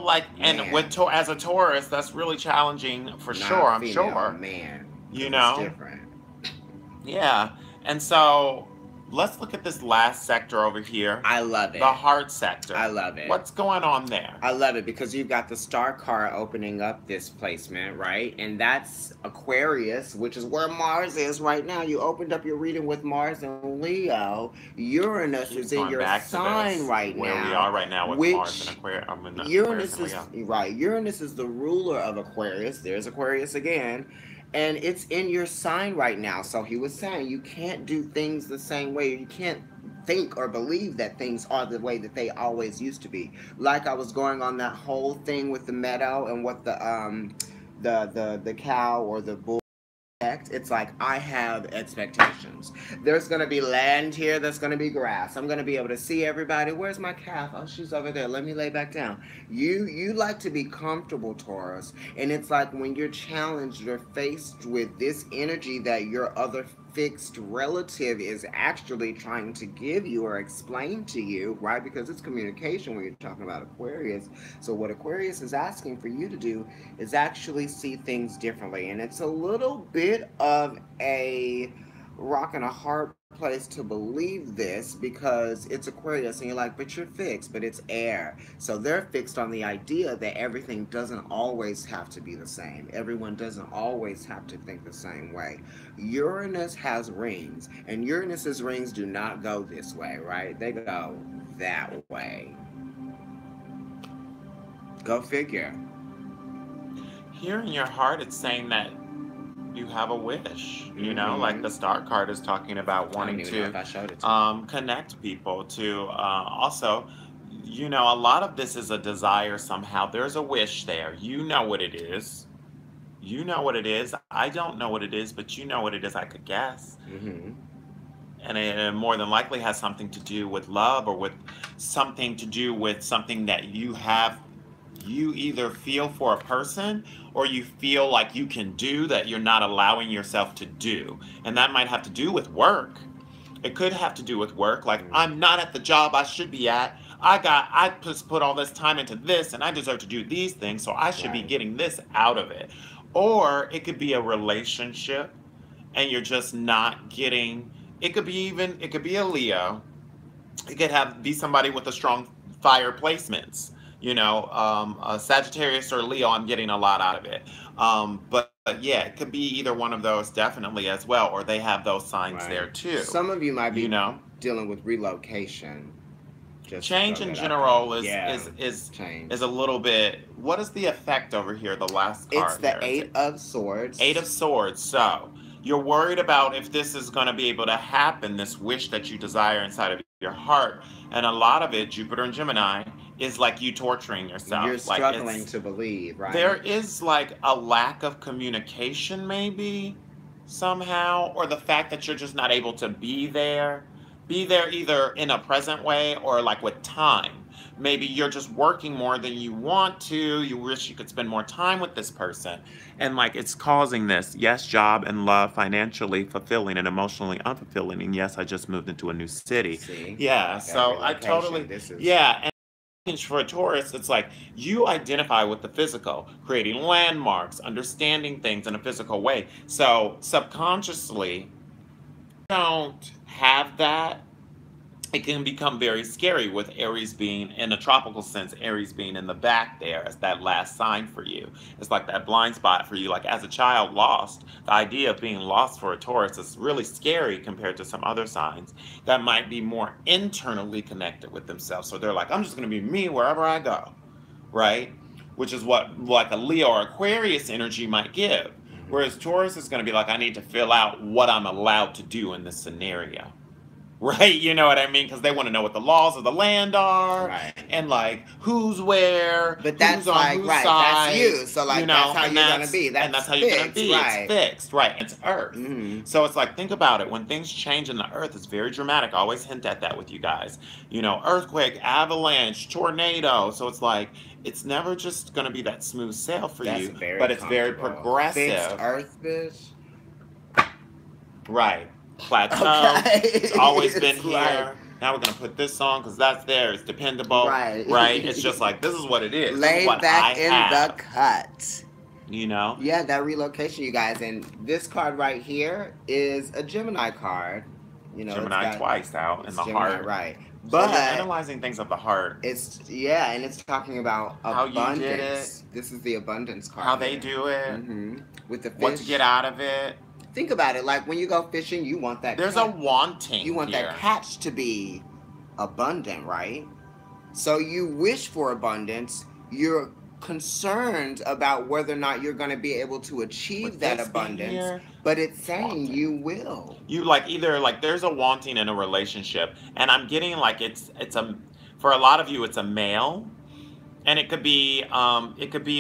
like, and with Man, as a Taurus, that's really challenging for sure, not I'm female, sure. man, You because it's know? different. Yeah. And so let's look at this last sector over here, I love the it. heart I sector. love it. What's going on there? I love it because you've got the star card opening up this placement, right? And that's Aquarius, which is where Mars is right now. You opened up your reading with Mars and Leo. Uranus is Keeps in going your back to sign this, right where we are now, right now with Mars and which Aquarius. I mean, Aquarius Uranus and is Leo. right. Uranus is the ruler of Aquarius. There's Aquarius again. And it's in your sign right now. So he was saying you can't do things the same way. You can't think or believe that things are the way that they always used to be. Like I was going on that whole thing with the meadow and what the cow or the bull, it's like I have expectations. There's gonna be land here. There's gonna be grass. I'm gonna be able to see everybody. Where's my calf? Oh, she's over there. Let me lay back down. You like to be comfortable, Taurus, and it's like when you're challenged, you're faced with this energy that your other fixed relative is actually trying to give you or explain to you, right? Because it's communication when you're talking about Aquarius. So what Aquarius is asking for you to do is actually see things differently. And it's a little bit of a rock and a hard place to believe this because it's Aquarius and you're like, but you're fixed, but it's air. So they're fixed on the idea that everything doesn't always have to be the same. Everyone doesn't always have to think the same way. Uranus has rings, and Uranus's rings do not go this way, right? They go that way. Go figure. Here in your heart, it's saying that you have a wish. Like Mm-hmm. the star card is talking about I don't wanting even know to if I showed it to you. connect people to also, a lot of this is a desire somehow. There's a wish there. You know what it is. You know what it is. I don't know what it is, but you know what it is. I could guess. Mm-hmm. And it more than likely has something to do with love or with something to do with something that you either feel for a person or you feel like you can do that you're not allowing yourself to do. And that might have to do with work. It could have to do with work. Like, I'm not at the job I should be at. I just put all this time into this and I deserve to do these things, so I should be Right. getting this out of it. Or it could be a relationship and you're just not getting, it could be a Leo. It could have be somebody with a strong fire placements. A Sagittarius or Leo. I'm getting a lot out of it. But yeah, it could be either one of those definitely as well, or they have those signs there Right. too. Some of you might You be know, dealing with relocation. Just to change throw in that out there. general is Yeah. is is is Change. a little bit. What is the effect over here? The last It's card the here is Eight it of Eight Swords. of Swords. So you're worried about if this is going to be able to happen, this wish that you desire inside of your heart. And a lot of it, Jupiter and Gemini, is like you torturing You're yourself. Like struggling to believe, there right? is like a lack of communication, maybe somehow, or the fact that you're just not able to be there be there either in a present way or like with time. Maybe you're just working more than you want to. You wish you could spend more time with this person. And like it's causing this, yes, job and love, financially fulfilling and emotionally unfulfilling. And yes, I just moved into a new city. See, Yeah, that so I relocation. totally, This is yeah. And for a Taurus, it's like you identify with the physical, creating landmarks, understanding things in a physical way. So subconsciously, don't have that, it can become very scary with Aries being, in a tropical sense, Aries being in the back there as that last sign for you. It's like that blind spot for you. Like as a child lost, the idea of being lost for a Taurus is really scary compared to some other signs that might be more internally connected with themselves. So they're like, I'm just going to be me wherever I go, right? Which is what like a Leo or Aquarius energy might give. Whereas Taurus is going to be like, I need to fill out what I'm allowed to do in this scenario. Right? You know what I mean? Because they want to know what the laws of the land are right. and like who's where, But who's that's on like, whose right, that's side, you. So you like that's know, how you're gonna be. and That's that's how you're gonna fixed, be. It's right? fixed, right? It's Earth. Mm-hmm. So it's like think about it. When things change in the Earth, it's very dramatic. I always hint at that with you guys. You know, earthquake, avalanche, tornado. So it's like it's never just gonna be that smooth sail for That's you, very but it's very comfortable. Fixed progressive. Earth, bitch. Right. Plateau. Okay. It's always been It's like here. Now we're gonna put this on because that's there. It's dependable. right. Right? It's just like this is what it is. This is Laid what I back in the have. cut. You know? Yeah, that relocation, you guys, and this card right here is a Gemini card. You know, it's Gemini got twice out in it's the Gemini, heart. right? So you're But analyzing things of the heart. it's yeah, and it's talking about How you did it. abundance. This is the abundance card. How they here. do it. Mm-hmm. With the fish. What to get out of it. Think about it. Like when you go fishing, you want that. There's a wanting You want here. that catch to be abundant, right? So you wish for abundance. You're concerned about whether or not you're going to be able to achieve With that this being abundance, here, but it's saying wanting. you will. You like either like there's a wanting in a relationship, and I'm getting like it's a for a lot of you it's a male, and it could be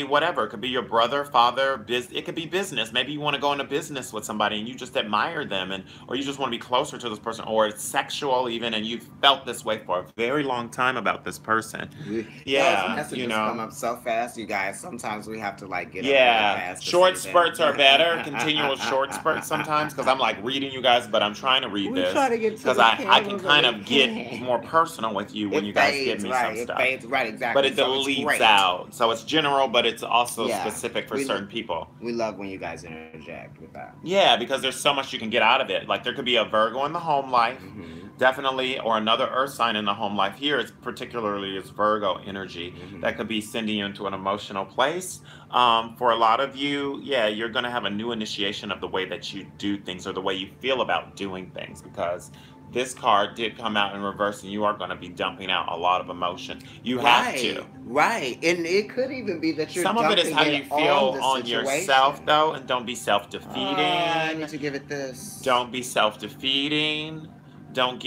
whatever. It could be your brother, father, it could be business. Maybe you want to go into business with somebody and you just admire them, and or you just want to be closer to this person, or it's sexual even, and you've felt this way for a very long time about this person. Those Yeah, messages you come know. up so fast, you guys. Sometimes we have to like get up really Yeah, fast to short see them. spurts are better. Continual short spurts sometimes because I'm like reading you guys, but I'm trying to read We try this to get to because the I can candles, kind but of we get can't. more personal with you when It you guys give fades, me right? some It stuff. fades, right? But Exactly. it So it's deletes great. out. So it's general, but it's also Yeah, specific for we certain people. we love when you guys interject with that. Yeah, because there's so much you can get out of it. Like there could be a Virgo in the home life, Mm-hmm. definitely, or another Earth sign in the home life. Here, it's particularly it's Virgo energy Mm-hmm. that could be sending you into an emotional place. For a lot of you, yeah, you're going to have a new initiation of the way that you do things or the way you feel about doing things because this card did come out in reverse and you are going to be dumping out a lot of emotion. You have to. Right, right, and it could even be that you're Some of it is dumping how you it on feel the on yourself, situation. though, and don't be self I need defeating. to give it this. Don't be self-defeating. Don't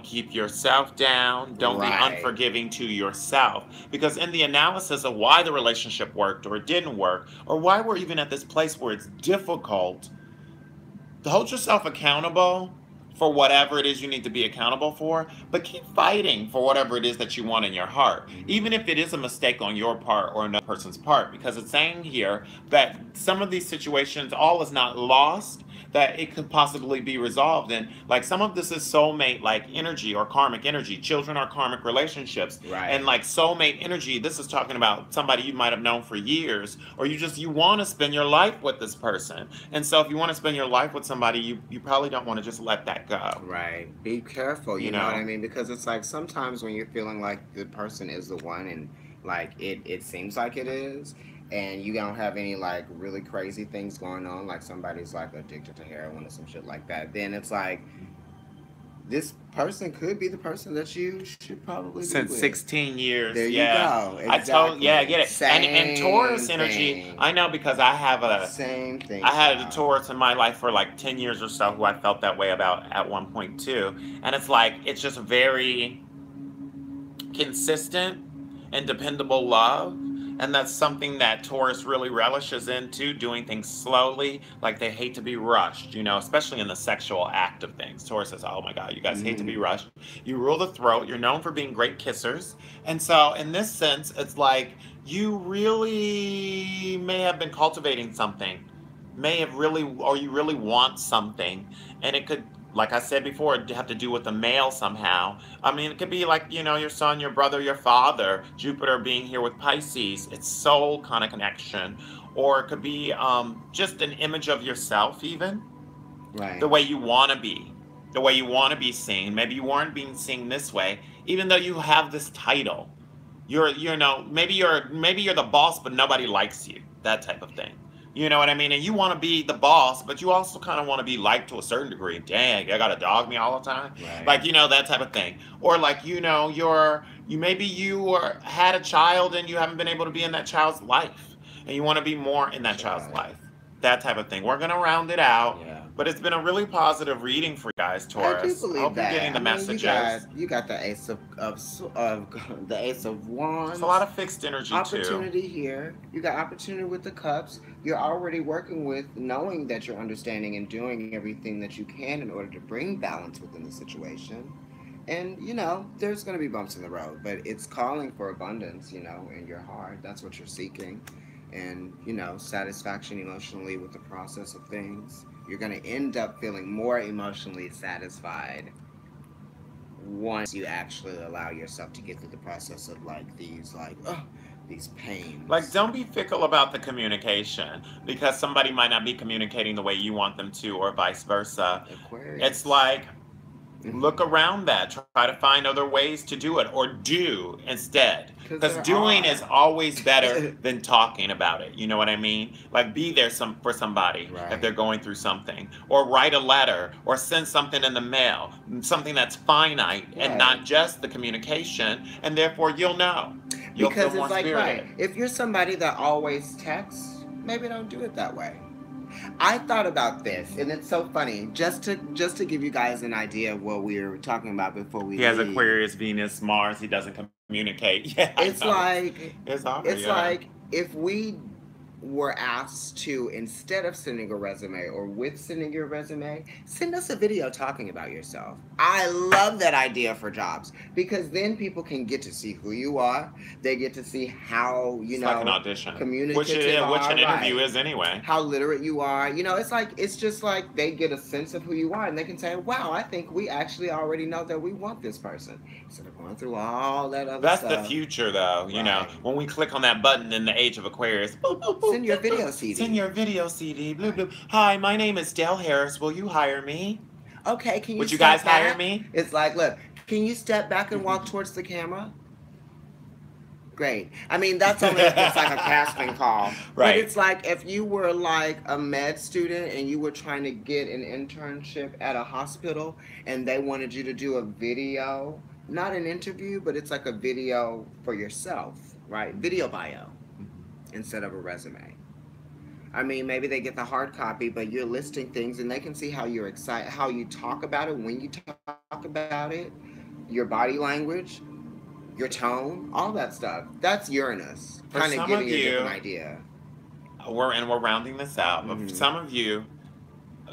keep yourself down. Don't be Right. unforgiving to yourself. Because in the analysis of why the relationship worked or it didn't work, or why we're even at this place where it's difficult, hold yourself accountable for whatever it is you need to be accountable for, but keep fighting for whatever it is that you want in your heart, Mm-hmm. even if it is a mistake on your part or another person's part, because it's saying here that some of these situations, all is not lost, that it could possibly be resolved. And like some of this is soulmate like energy or karmic energy. Children are karmic relationships. And Right. like soulmate energy, this is talking about somebody you might have known for years, or you want to spend your life with this person. And so if you want to spend your life with somebody, you probably don't want to just let that go. Right. Be careful, You you know what I know? mean? Because it's like sometimes when you're feeling like the person is the one and like it seems like it is, and you don't have any like really crazy things going on, like somebody's like addicted to heroin or some shit like that, then it's like this person could be the person that you should probably be Since with. 16 years, There you yeah. go. Yeah, I Exactly. get it. And Same Taurus energy, thing. I know because Same thing, I had a child. Taurus in my life for like 10 years or so who I felt that way about at one point too. And it's like, it's just very consistent and dependable love. And that's something that Taurus really relishes into, doing things slowly, like they hate to be rushed, especially in the sexual act of things. Taurus says, oh my God, you guys hate to be Mm-hmm. rushed. You rule the throat, you're known for being great kissers. And so, in this sense, it's like you really may have been cultivating something, may have really, or you really want something. And it could, like I said before, have to do with the male somehow. I mean, it could be like, your son, your brother, your father, Jupiter being here with Pisces. It's soul kind of connection. Or it could be just an image of yourself, even the Right. way you want to be, the way you want to be seen. Maybe you weren't being seen this way, even though you have this title. Maybe you're the boss, but nobody likes you. That type of thing. You know what I mean? And you want to be the boss, but you also kind of want to be liked to a certain degree. Dang, I gotta dog me all the time, Right. like that type of thing. Or like had a child and you haven't been able to be in that child's life, and you want to be more in that child's Right. life. That type of thing. We're gonna round it out, Yeah. but it's been a really positive reading for you guys, I do Taurus. I believe hope you're getting that. the I mean, messages. you got the ace of the ace of It's a lot wands. of fixed energy too. Opportunity here. You got opportunity with the cups. You're already working with knowing that you're understanding and doing everything that you can in order to bring balance within the situation. And there's going to be bumps in the road, but it's calling for abundance, in your heart. That's what you're seeking. And, satisfaction emotionally with the process of things. You're going to end up feeling more emotionally satisfied once you actually allow yourself to get through the process of these Like, pains. don't be fickle about the communication because somebody might not be communicating the way you want them to, or vice versa. It's Aquarius. like, Mm-hmm. look around that. Try to find other ways to do it, or do instead. Because Because there doing is are. always better than talking about it. You know what I mean? Like, be there for somebody if they're Right. going through something, or write a letter, or send something in the mail, something that's finite and Right. not just the communication, and therefore you'll know. You'll feel Because more it's like, right, spirited. if you're somebody that always texts, maybe don't do it that way. I thought about this, and it's so funny. Just to give you guys an idea of what we were talking about before we He has leave. Aquarius, Venus, Mars. He doesn't communicate. Yeah, I It's know. like It's hard. it's Yeah. like if we were asked to, instead of sending a resume or with sending your resume, send us a video talking about yourself. I love that idea for jobs because then people can get to see who you are. They get to see how, It's like an audition, which it communicative is, which are, an interview right? is anyway. How literate you are. It's just like they get a sense of who you are and they can say, wow, I think we actually already know that we want this person. Instead of going through all that other That's the stuff. future, though. Right. When we click on that button in the age of Aquarius, boop, boop, boop, Send your boop, video boop, send CD. your video CD, blue, Right. blue. Hi, my name is Dale Harris. Will you hire me? Okay, can you Would you guys step hire back? me? It's like, look, can you step back and walk towards the camera? Great. I mean, that's only if it's like a casting call. But Right. it's like if you were like a med student and you were trying to get an internship at a hospital and they wanted you to do a video, not an interview, but it's like a video for yourself, right? Video bio instead of a resume. I mean, maybe they get the hard copy, but you're listing things and they can see how you're excited, how you talk about it, when you talk about it, your body language, your tone, all that stuff. That's Uranus, kind For of some giving of you a different you, idea. we're rounding this out, but for Mm-hmm. some of you,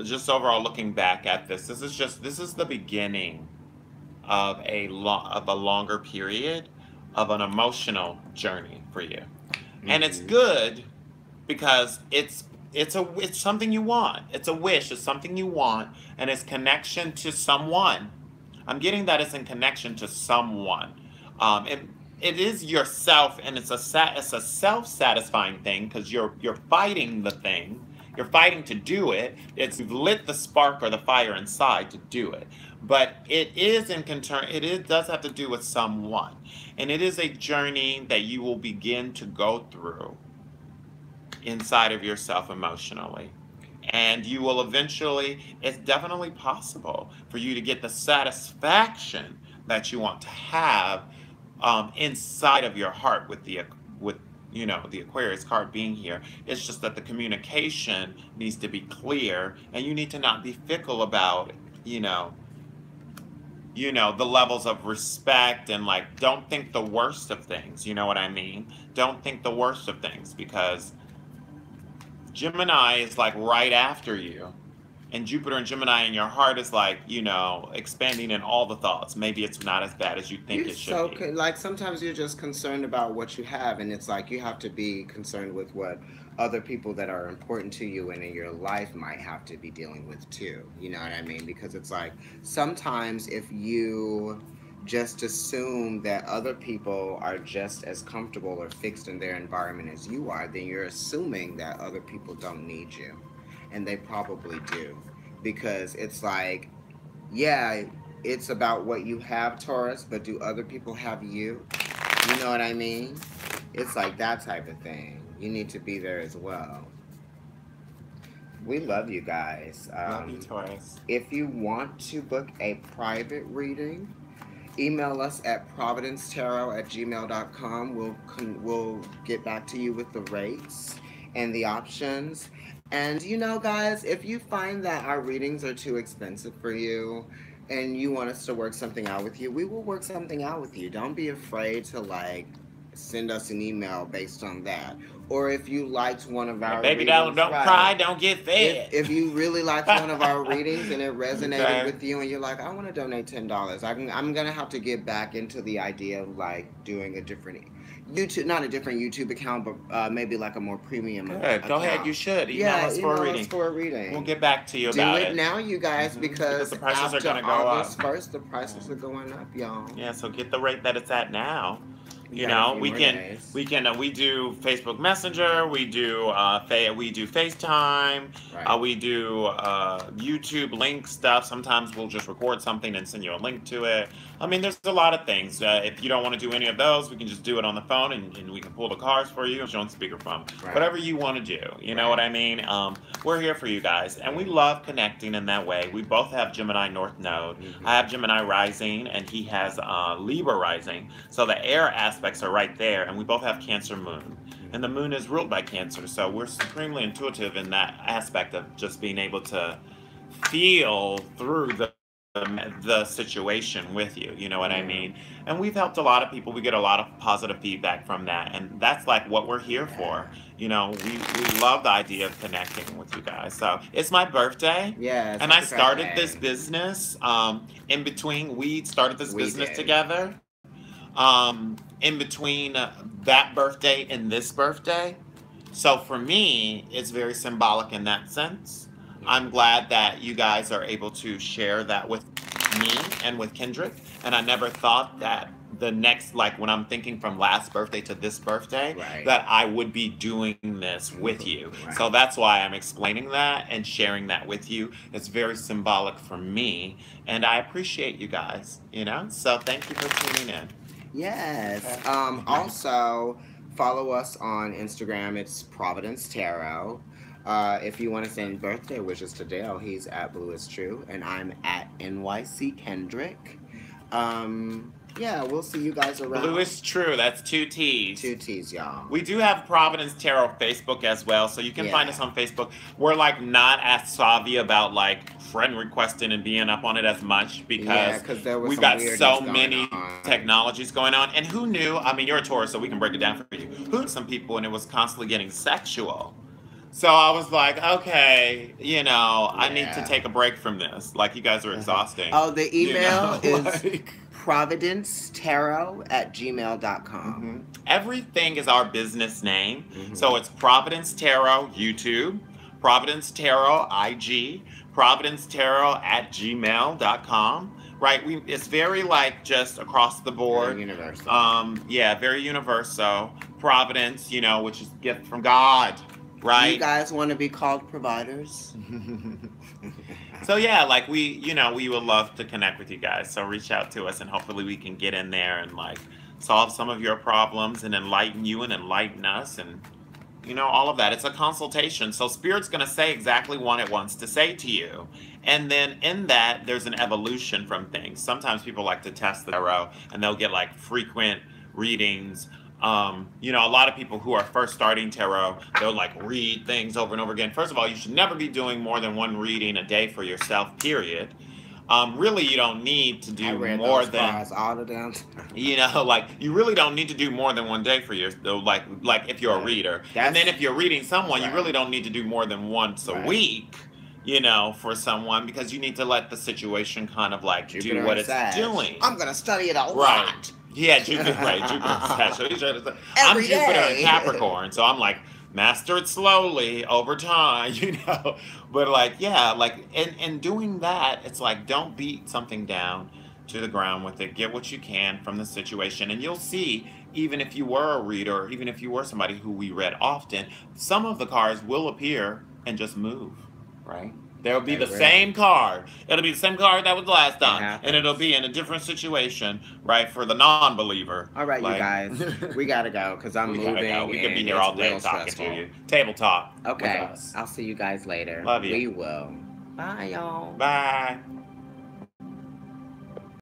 just overall looking back at this is the beginning of a longer period of an emotional journey for you. And it's Mm-hmm. good because it's something you want. It's a wish, it's something you want, and it's connection to someone. I'm getting that it's in connection to someone. It is yourself, and it's a self-satisfying thing because you're fighting the thing. You're fighting to do it. It's you've lit the spark or the fire inside to do it. But it is in concern. Does have to do with someone, and it is a journey that you will begin to go through inside of yourself emotionally. And you will eventually, it's definitely possible for you to get the satisfaction that you want to have inside of your heart with the Aquarius card being here. It's just that the communication needs to be clear, and you need to not be fickle about the levels of respect, and like, don't think the worst of things. You know what I mean? Don't think the worst of things, because Gemini is like right after you. And Jupiter and Gemini in your heart is like, expanding in all the thoughts. Maybe it's not as bad as you think You're it should so be. like sometimes you're just concerned about what you have, and it's like you have to be concerned with what other people that are important to you and in your life might have to be dealing with too. You know what I mean? Because it's like sometimes if you just assume that other people are just as comfortable or fixed in their environment as you are, then you're assuming that other people don't need you, and they probably do, because it's like, yeah, it's about what you have, Taurus, but do other people have you? You know what I mean? It's like that type of thing. You need to be there as well. We love you guys. Love you, Taurus. If you want to book a private reading, email us at providencetarot@gmail.com. We'll get back to you with the rates and the options. And guys, if you find that our readings are too expensive for you and you want us to work something out with you, we will work something out with you. Don't be afraid to like send us an email based on that. Or if you liked one of Like, our baby, don't readings, don't cry, right? don't get if fed. if you really liked one of our readings and it resonated Okay. with you and you're like, I want to donate $10, I'm gonna have to get back into the idea of like doing a different YouTube, not a different YouTube account, but maybe like a more premium Good. Go ahead. You account. should email Yeah, us for a email us reading. for a We'll reading. get back to you Do about it it. now, you guys, Because because the prices are after gonna go up. August 1st, the Yeah. prices are going up, y'all. Yeah. So get the rate that it's at now. We got a few We more can days. we do Facebook Messenger, we do FaceTime, Right. we do YouTube link stuff. Sometimes we'll just record something and send you a link to it. I mean, there's a lot of things. If you don't want to do any of those, we can just do it on the phone, and we can pull the cards for you and show on speakerphone. Right. Whatever you want to do, you know Right. what I mean. We're here for you guys, and we love connecting in that way. We both have Gemini North Node. I have Mm-hmm. Gemini rising, and he has Libra rising. So the air aspects are right there, and we both have Cancer moon. And the Mm-hmm. moon is ruled by Cancer, so we're supremely intuitive in that aspect of just being able to feel through the situation with you. You know what I Yeah. mean? And we've helped a lot of people. We get a lot of positive feedback from that, and that's like what we're here Yeah. for. We love the idea of connecting with you guys. So it's my birthday. Yes, And I happy started this birthday. business in between. We started this We business did. together in between that birthday and this birthday. So for me, it's very symbolic in that sense. Yeah. I'm glad that you guys are able to share that with me and with Kendrick. And I never thought that the next, like when I'm thinking from last birthday to this birthday, Right. that I would be doing this with you. So Right. that's why I'm explaining that and sharing that with you. It's very symbolic for me. And I appreciate you guys. So thank you for tuning in. Yes. Okay. Also, follow us on Instagram. It's Providence Tarot. If you want to send birthday wishes to Dale, he's at Blue is True, and I'm at NYC Kendrick. Yeah, we'll see you guys Blue around. is true. That's two T's. Two T's, y'all. We do have Providence Tarot Facebook as well, so you can find Yeah. us on Facebook. We're like not as savvy about like friend requesting and being up on it as much Yeah, because because there was we've some got weirdness so going many on. technologies going on. And who knew? I mean, you're a Taurus, so we can break it down for you. Who knew some people and it was constantly getting sexual? So I was like, okay, I need to Yeah. take a break from this. Like, you guys are exhausting. Oh, the email is Like. providencetarot@gmail.com. Everything is our business name. Mm-hmm. So it's Providence Tarot YouTube, Providence Tarot IG, Providence Tarot at gmail.com. Right? It's very like just across the Very board. universal. Yeah, very universal. Providence, which is gift from God. Do you Right? guys want to be called providers? So yeah, like we would love to connect with you guys. So reach out to us, and hopefully we can get in there and like solve some of your problems and enlighten you and enlighten us, and all of that. It's a consultation. So Spirit's going to say exactly what it wants to say to you. And then in that, there's an evolution from things. Sometimes people like to test the tarot and they'll get like frequent readings. A lot of people who are first starting tarot, they'll like read things over and over again. First of all, you should never be doing more than one reading a day for yourself, period. Really, you don't need to I do read more those than, cards all the damn time. like you really don't need to do more than one day for your, like if you're a Right. reader. And then That's if you're reading someone, you really right. don't need to do more than once a Right. week, for someone, because you need to let the situation kind of like do Jupiter what and it's Sag. doing. I'm gonna study it a Right. lot. Yeah, Jupiter, right, Jupiter and Sag. So he's trying to say, I'm Every Jupiter and day. Capricorn, so I'm like, master it slowly over time, But like, yeah, like, and doing that, it's like, don't beat something down to the ground with it. Get what you can from the situation, and you'll see, even if you were a reader, even if you were somebody who we read often, some of the cards will appear and just move, right? There'll be They the will. same card. It'll be the same card that was last It time, and it'll happens. be in a different situation, right? For the non-believer, All right, you like guys. We gotta go because I'm we gotta go. moving We could be and here it's all day real talking to stressful. you. Table talk with Okay. us. I'll see you guys later. Love you. We will. Bye, y'all. Bye.